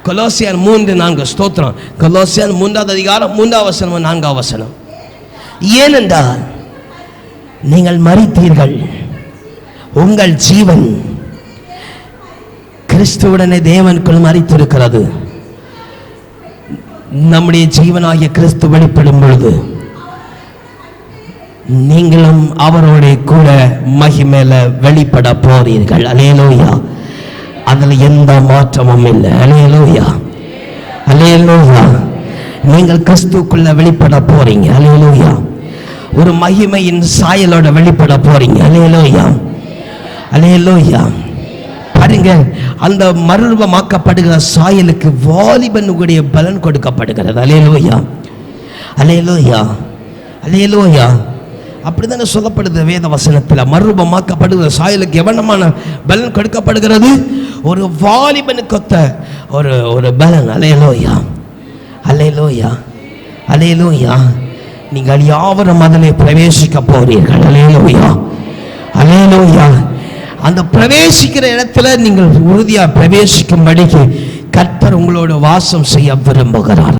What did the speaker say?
கொலோசியர் 3:4 ஸ்தோத்திரம். கொலோசியர் 3ஆம் அதிகாரம் 3ஆம் வசனம் 4ஆம் வசனம். ஏனென்றால் நீங்கள் மரித்தீர்கள், உங்கள் ஜீவன் கிறிஸ்துவுடனே தேவனுக்குள் மரித்திருக்கிறது. நம்முடைய ஜீவனாகிய கிறிஸ்து வெளிப்படும் பொழுது நீங்களும் அவரோட கூட மகிமையில வெளிப்பட போறீர்கள். அல்லேலூயா. அதுல எந்த மாற்றமும் இல்லை. அல்லேலூயா, அல்லேலூயா. நீங்கள் கிறிஸ்துக்குள்ள வெளிப்பட போறீங்க. அல்லேலூயா. ஒரு மகிமையின் சாயலோட வெளிப்பட போறீங்க. அல்லேலூயா, அல்லேலூயா. பாருங்க, அந்த மறுரூபமாக்கப்படுகிற சாயலுக்கு வாலிபனுடைய பலன் கொடுக்கப்படுகிறது. அல்லேலூயா, அல்லேலூயா, அல்லேலூயா. அப்படித்தானே சொல்லப்படுது வேத வசனத்தில். மறுரூபமாக்கப்படுகிற சாயலுக்கு எவனமான பலன் கொடுக்கப்படுகிறது? ஒரு வாலிபனுக்கொத்த ஒரு பலன். அல்லேலூயா, அல்லேலூயா, அல்லேலூயா. நீங்கள் யாவரும் அதிலே பிரவேசிக்க போறீர்கள். அல்லேலூயா, அல்லேலூயா. அந்த பிரவேசிக்கிற இடத்துல நீங்கள் உறுதியாக பிரவேசிக்கும்படிக்கு கர்த்தர் உங்களோட வாசம் செய்ய விரும்புகிறார்.